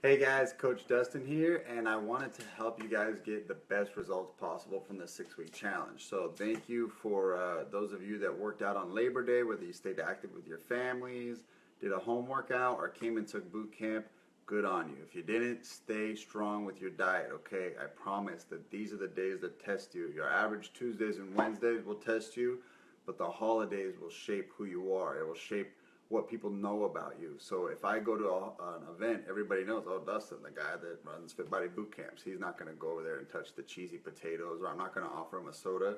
Hey guys, Coach Dustin here, and I wanted to help you guys get the best results possible from the 6-week challenge. So, thank you for those of you that worked out on Labor Day, whether you stayed active with your families, did a home workout, or came and took boot camp. Good on you. If you didn't, stay strong with your diet, okay? I promise that these are the days that test you. Your average Tuesdays and Wednesdays will test you, but the holidays will shape who you are. It will shape what people know about you. So if I go to an event, everybody knows, oh, Dustin, the guy that runs Fit Body Boot Camps, he's not going to go over there and touch the cheesy potatoes, or I'm not going to offer him a soda.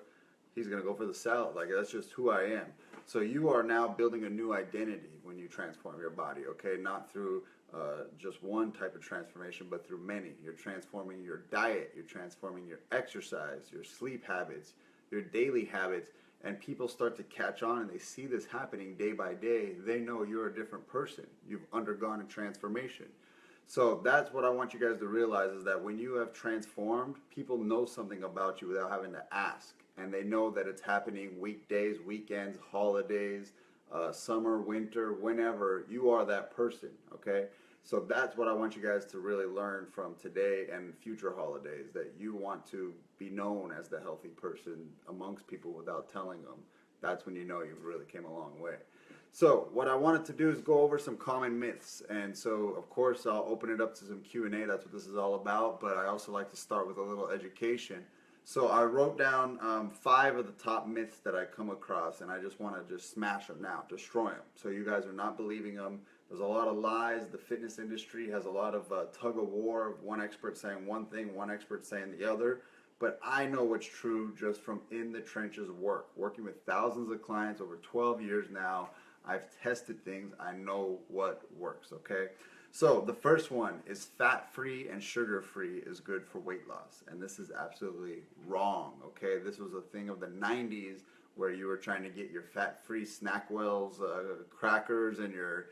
He's going to go for the salad. Like, that's just who I am. So you are now building a new identity when you transform your body, okay? Not through just one type of transformation, but through many. You're transforming your diet, you're transforming your exercise, your sleep habits, your daily habits, and people start to catch on and they see this happening day by day. They know you're a different person. You've undergone a transformation. So that's what I want you guys to realize, is that when you have transformed, people know something about you without having to ask. And they know that it's happening weekdays, weekends, holidays, summer, winter, whenever. You are that person, okay? So that's what I want you guys to really learn from today and future holidays, that you want to be known as the healthy person amongst people without telling them. That's when you know you've really came a long way. So what I wanted to do is go over some common myths, and so of course I'll open it up to some Q&A. That's what this is all about, but I also like to start with a little education. So I wrote down 5 of the top myths that I come across, and I just want to just smash them now, destroy them. So you guys are not believing them. There's a lot of lies. The fitness industry has a lot of tug of war, one expert saying one thing, one expert saying the other. But I know what's true just from in the trenches work. Working with thousands of clients over 12 years now, I've tested things. I know what works, okay? So the first one is fat-free and sugar-free is good for weight loss. And this is absolutely wrong, okay? This was a thing of the 90s where you were trying to get your fat-free Snackwells, crackers, and your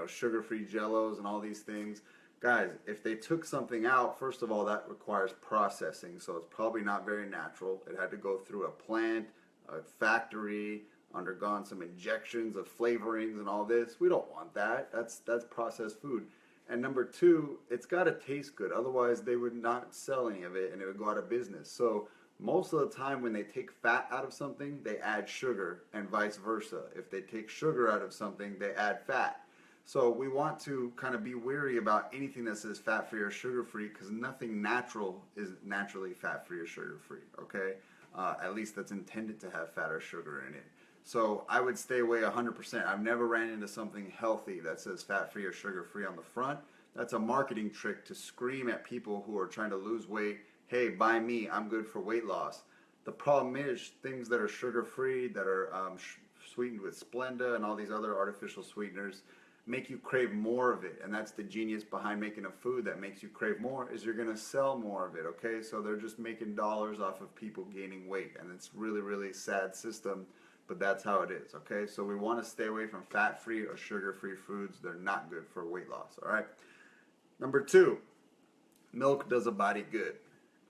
sugar-free Jellos and all these things. Guys, if they took something out, first of all, that requires processing, so it's probably not very natural. It had to go through a plant, a factory, undergone some injections of flavorings and all this. We don't want that. That's processed food. And number 2, it's got to taste good. Otherwise, they would not sell any of it and it would go out of business. So most of the time when they take fat out of something, they add sugar, and vice versa. If they take sugar out of something, they add fat. So we want to kind of be wary about anything that says fat-free or sugar-free, because nothing natural is naturally fat-free or sugar-free, okay? At least that's intended to have fat or sugar in it. So I would stay away 100%. I've never ran into something healthy that says fat-free or sugar-free on the front. That's a marketing trick to scream at people who are trying to lose weight, hey, buy me, I'm good for weight loss. The problem is things that are sugar-free, that are sweetened with Splenda and all these other artificial sweeteners, make you crave more of it. And that's the genius behind making a food that makes you crave more, is you're going to sell more of it, okay? So they're just making dollars off of people gaining weight, and it's really, really sad system, but that's how it is, okay? So we want to stay away from fat-free or sugar-free foods. They're not good for weight loss, all right? Number 2, milk does a body good.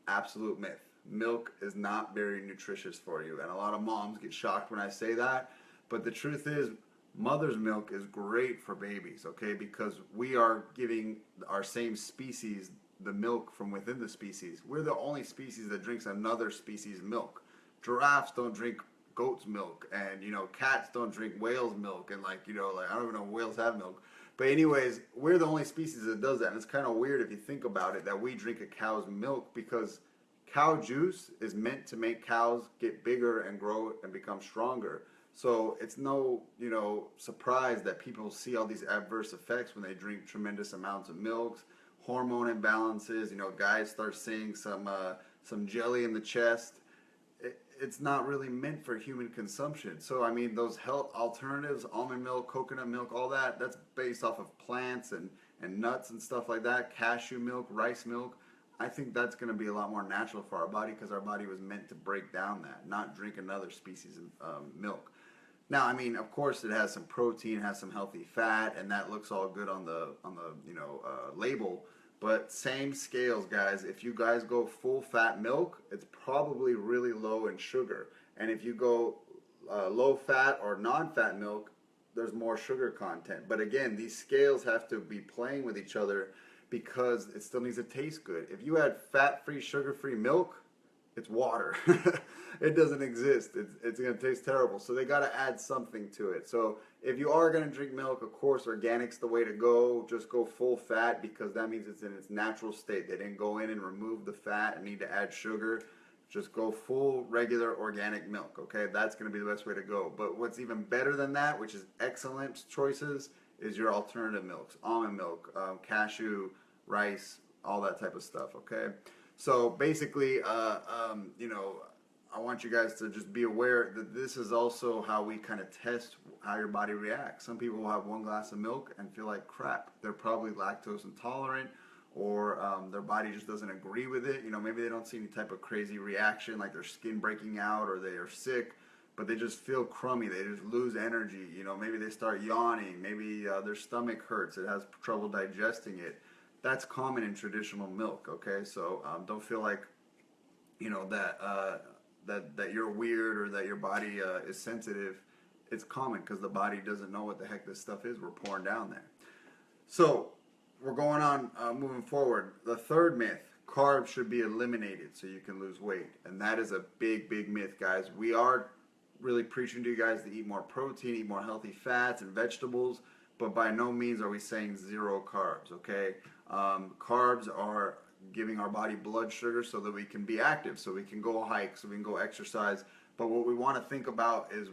Absolute myth. Milk is not very nutritious for you, and a lot of moms get shocked when I say that, but the truth is, mother's milk is great for babies, okay? Because we are giving our same species the milk from within the species. We're the only species that drinks another species' milk. Giraffes don't drink goat's milk, and cats don't drink whale's milk, and I don't even know if whales have milk. But anyways, we're the only species that does that, and it's kind of weird if you think about it, that we drink a cow's milk, because cow juice is meant to make cows get bigger and grow and become stronger. So it's no, surprise that people see all these adverse effects when they drink tremendous amounts of milks, hormone imbalances. Guys start seeing some jelly in the chest. It's not really meant for human consumption. So I mean, those health alternatives, almond milk, coconut milk, all that's based off of plants and nuts and stuff like that. Cashew milk, rice milk. I think that's going to be a lot more natural for our body, because our body was meant to break down that, not drink another species of milk. Now, I mean, of course, it has some protein, has some healthy fat, and that looks all good on the label. But same scales, guys. If you guys go full fat milk, it's probably really low in sugar. And if you go low fat or non-fat milk, there's more sugar content. But again, these scales have to be playing with each other, because it still needs to taste good. If you add fat-free, sugar-free milk, it's water. It doesn't exist. It's going to taste terrible. So they got to add something to it. So if you are going to drink milk, of course, organic's the way to go. Just go full fat because that means it's in its natural state. They didn't go in and remove the fat and need to add sugar. Just go full regular organic milk, okay? That's going to be the best way to go. But what's even better than that, which is excellent choices, is your alternative milks. Almond milk, cashew, rice, all that type of stuff, okay? So basically, you know, I want you guys to just be aware that this is also how we kind of test how your body reacts. Some people will have one glass of milk and feel like crap. They're probably lactose intolerant, or their body just doesn't agree with it. You know, maybe they don't see any type of crazy reaction, like their skin breaking out or they are sick, but they just feel crummy. They just lose energy. You know, maybe they start yawning. Maybe their stomach hurts. It has trouble digesting it. That's common in traditional milk, okay? So don't feel like, you know, that you're weird or that your body is sensitive. It's common because the body doesn't know what the heck this stuff is we're pouring down there. So we're going on, moving forward. The third myth, carbs should be eliminated so you can lose weight. And that is a big, big myth, guys. We are really preaching to you guys to eat more protein, eat more healthy fats and vegetables, but by no means are we saying zero carbs, okay? Carbs are giving our body blood sugar so that we can be active, so we can go hike, so we can go exercise. But what we want to think about is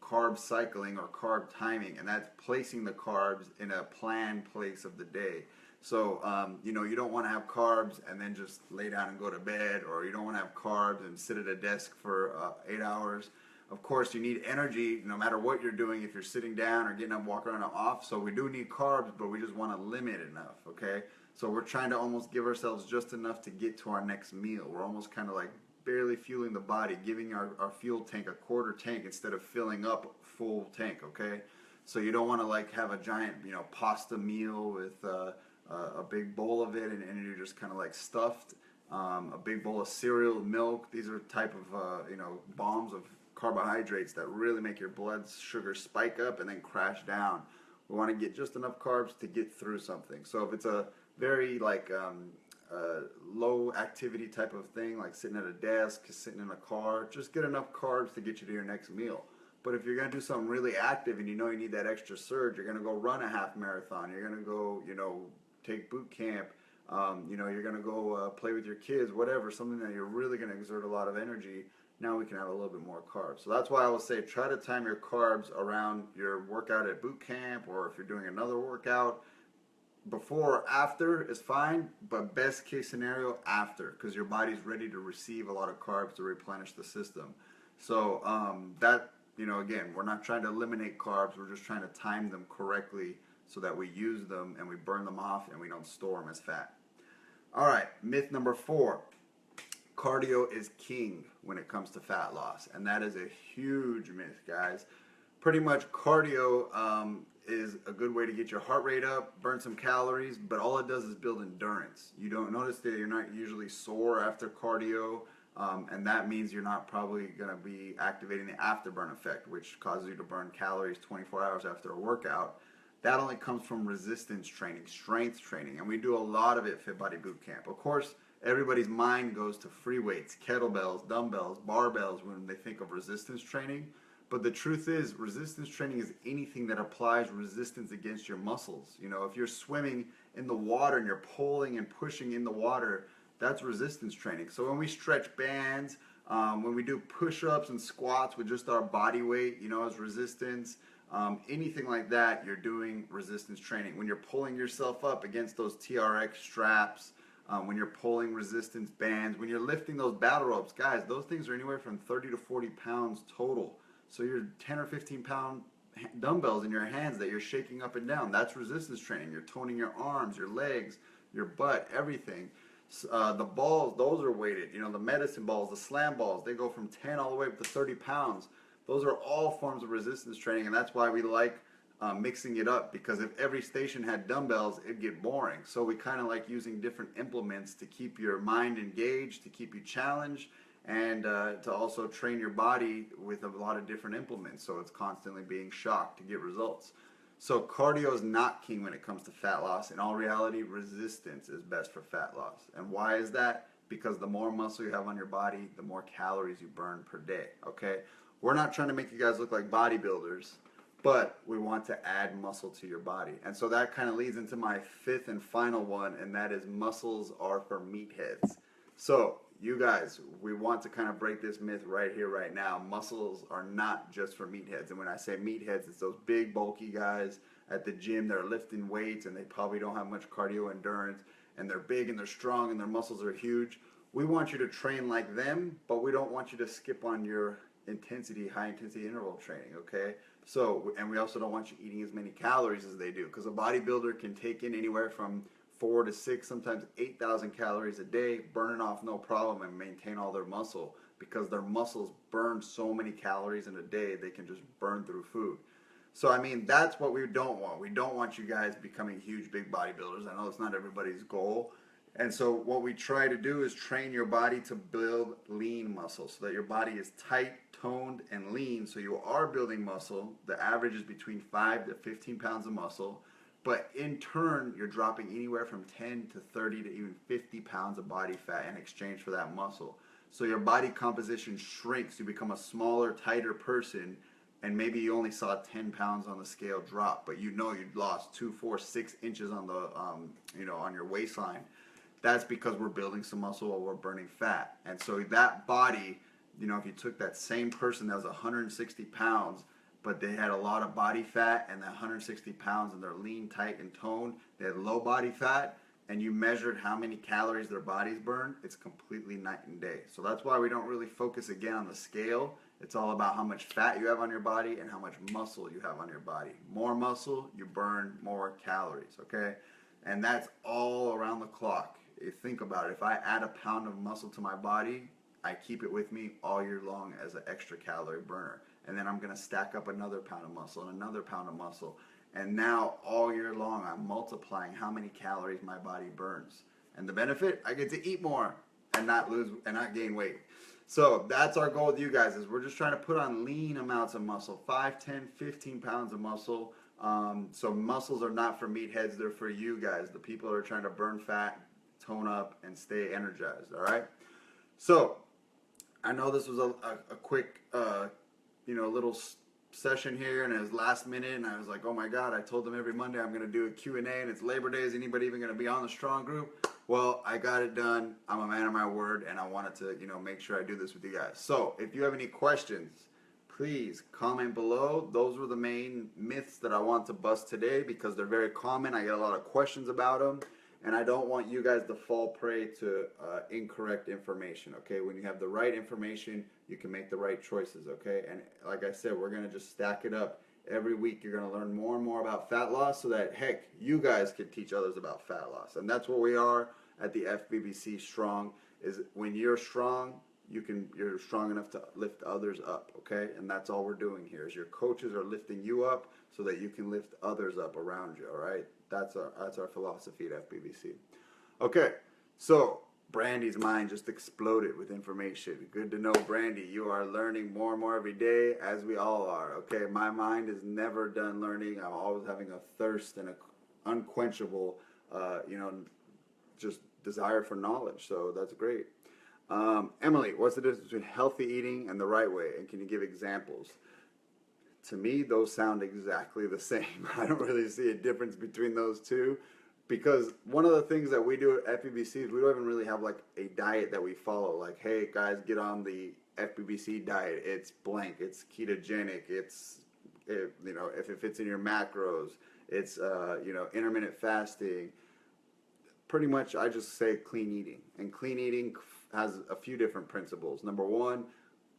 carb cycling or carb timing, and that's placing the carbs in a planned place of the day. So, you know, you don't want to have carbs and then just lay down and go to bed, or you don't want to have carbs and sit at a desk for 8 hours. Of course, you need energy no matter what you're doing, if you're sitting down or getting up, walking around off. So we do need carbs, but we just want to limit enough, okay? So we're trying to almost give ourselves just enough to get to our next meal. We're almost kind of like barely fueling the body, giving our fuel tank a quarter tank instead of filling up full tank, okay? So you don't want to like have a giant, you know, pasta meal with a big bowl of it and you're just kind of like stuffed. A big bowl of cereal, milk. These are type of, you know, bombs of carbohydrates that really make your blood sugar spike up and then crash down. We want to get just enough carbs to get through something. So if it's a very like low activity type of thing, like sitting at a desk, sitting in a car, just get enough carbs to get you to your next meal. But if you're going to do something really active and you know you need that extra surge, you're going to go run a half marathon, you're going to go, you know, take boot camp, you know, you're going to go play with your kids, whatever, something that you're really going to exert a lot of energy. Now we can have a little bit more carbs. So that's why I will say try to time your carbs around your workout at boot camp, or if you're doing another workout. Before or after is fine, but best case scenario after, because your body's ready to receive a lot of carbs to replenish the system. So that, you know, again, we're not trying to eliminate carbs, we're just trying to time them correctly so that we use them and we burn them off and we don't store them as fat. All right, myth number 4. Cardio is king when it comes to fat loss, and that is a huge myth, guys. Pretty much cardio is a good way to get your heart rate up, burn some calories, but all it does is build endurance. You don't notice that you're not usually sore after cardio, and that means you're not probably going to be activating the afterburn effect, which causes you to burn calories 24 hours after a workout. That only comes from resistance training, strength training, and we do a lot of it at Fit Body Bootcamp. Of course, everybody's mind goes to free weights, kettlebells, dumbbells, barbells when they think of resistance training. But the truth is, resistance training is anything that applies resistance against your muscles. You know, if you're swimming in the water and you're pulling and pushing in the water, that's resistance training. So when we stretch bands, when we do push-ups and squats with just our body weight, you know, as resistance, anything like that, you're doing resistance training. When you're pulling yourself up against those TRX straps, when you're pulling resistance bands, when you're lifting those battle ropes, guys, those things are anywhere from 30 to 40 pounds total. So you're 10 or 15 pound dumbbells in your hands that you're shaking up and down. That's resistance training. You're toning your arms, your legs, your butt, everything. The balls, those are weighted. You know, the medicine balls, the slam balls, they go from 10 all the way up to 30 pounds. Those are all forms of resistance training, and that's why we like mixing it up, because if every station had dumbbells, it'd get boring. So we kind of like using different implements to keep your mind engaged, to keep you challenged, and to also train your body with a lot of different implements, so it's constantly being shocked to get results. So cardio is not king when it comes to fat loss. In all reality, resistance is best for fat loss. And why is that? Because the more muscle you have on your body, the more calories you burn per day, okay? We're not trying to make you guys look like bodybuilders, but we want to add muscle to your body. And so that kind of leads into my fifth and final one, and that is muscles are for meatheads. So you guys, we want to kind of break this myth right here, right now. Muscles are not just for meatheads. And when I say meatheads, it's those big, bulky guys at the gym that are lifting weights and they probably don't have much cardio endurance, and they're big and they're strong and their muscles are huge. We want you to train like them, but we don't want you to skip on your high intensity interval training, okay? So, and we also don't want you eating as many calories as they do, because a bodybuilder can take in anywhere from 4 to 6, sometimes 8,000 calories a day, burn it off no problem, and maintain all their muscle, because their muscles burn so many calories in a day they can just burn through food. So I mean, that's what we don't want. We don't want you guys becoming huge big bodybuilders. I know it's not everybody's goal. And so what we try to do is train your body to build lean muscle, so that your body is tight, toned, and lean. So you are building muscle. The average is between 5 to 15 pounds of muscle. But in turn, you're dropping anywhere from 10 to 30 to even 50 pounds of body fat in exchange for that muscle. So your body composition shrinks. You become a smaller, tighter person, and maybe you only saw 10 pounds on the scale drop, but you know you lost 2, 4, 6 inches on the, on your waistline. That's because we're building some muscle while we're burning fat. And so that body, if you took that same person that was 160 pounds, but they had a lot of body fat, and that 160 pounds and they're lean, tight, and toned, they had low body fat, and you measured how many calories their bodies burn, it's completely night and day. So that's why we don't really focus again on the scale. It's all about how much fat you have on your body and how much muscle you have on your body. More muscle, you burn more calories, okay? And that's all around the clock. You think about it. If I add a pound of muscle to my body, I keep it with me all year long as an extra calorie burner. And then I'm going to stack up another pound of muscle and another pound of muscle. And now all year long I'm multiplying how many calories my body burns. And the benefit, I get to eat more and not gain weight. So that's our goal with you guys, is we're just trying to put on lean amounts of muscle, 5, 10, 15 pounds of muscle. So muscles are not for meatheads, they're for you guys, the people that are trying to burn fat, tone up, and stay energized, all right? So I know this was a quick, little session here, and it was last minute, and I was like, oh my God, I told them every Monday I'm going to do a Q&A, and it's Labor Day. Is anybody even going to be on the Strong group? Well, I got it done. I'm a man of my word, and I wanted to, make sure I do this with you guys. So if you have any questions, please comment below. Those were the main myths that I want to bust today, because they're very common. I get a lot of questions about them. And I don't want you guys to fall prey to incorrect information, okay? When you have the right information, you can make the right choices, okay? And like I said, we're going to just stack it up. Every week you're going to learn more and more about fat loss, so that, heck, you guys can teach others about fat loss. And that's what we are at the FBBC Strong, is when you're strong, you're strong enough to lift others up, okay? And that's all we're doing here, is your coaches are lifting you up so that you can lift others up around you, all right? That's our philosophy at FBBC. Okay, so Brandy's mind just exploded with information. Good to know, Brandy. You are learning more and more every day, as we all are. Okay, my mind is never done learning. I'm always having a thirst and an unquenchable, just desire for knowledge. So that's great. Emily, what's the difference between healthy eating and the right way? And can you give examples? To me, those sound exactly the same. I don't really see a difference between those two, because one of the things that we do at FBBC is we don't even really have like a diet that we follow. Like, hey guys, get on the FBBC diet. It's blank. It's ketogenic. It's, if it fits in your macros. It's, intermittent fasting. Pretty much, I just say clean eating. And clean eating has a few different principles. Number one,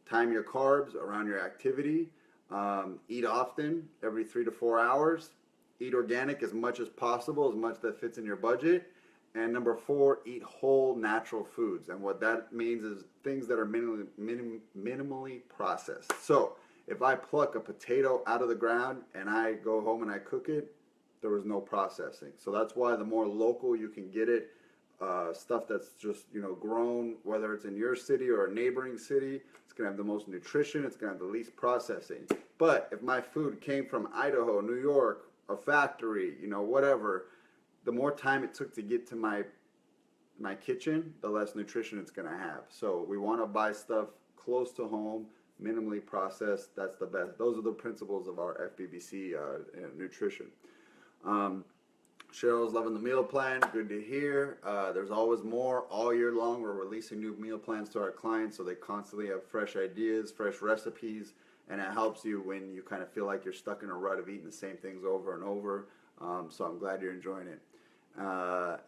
time your carbs around your activity. Eat often, every 3 to 4 hours. Eat organic as much as possible, as much that fits in your budget. And number 4, eat whole natural foods. And what that means is things that are minimally processed. So if I pluck a potato out of the ground and I go home and I cook it, there was no processing. So that's why the more local you can get it, stuff that's just grown, whether it's in your city or a neighboring city, it's going to have the most nutrition, it's going to have the least processing. But if my food came from Idaho, New York, a factory, you know, whatever, the more time it took to get to my kitchen, the less nutrition it's going to have. So we want to buy stuff close to home, minimally processed. That's the best. Those are the principles of our FBBC nutrition. Cheryl's loving the meal plan. Good to hear. There's always more all year long. We're releasing new meal plans to our clients so they constantly have fresh ideas, fresh recipes, and it helps you when you kind of feel like you're stuck in a rut of eating the same things over and over. So I'm glad you're enjoying it.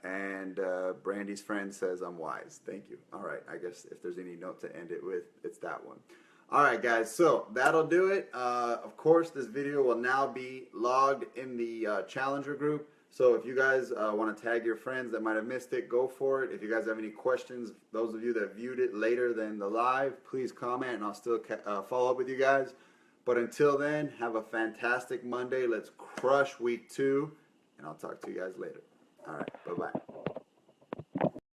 And Brandy's friend says I'm wise. Thank you. All right, I guess if there's any note to end it with, it's that one. All right, guys, so that'll do it. Of course, this video will now be logged in the Challenger group. So if you guys want to tag your friends that might have missed it, go for it. If you guys have any questions, those of you that viewed it later than the live, please comment and I'll still follow up with you guys. But until then, have a fantastic Monday. Let's crush week 2, and I'll talk to you guys later. All right, bye.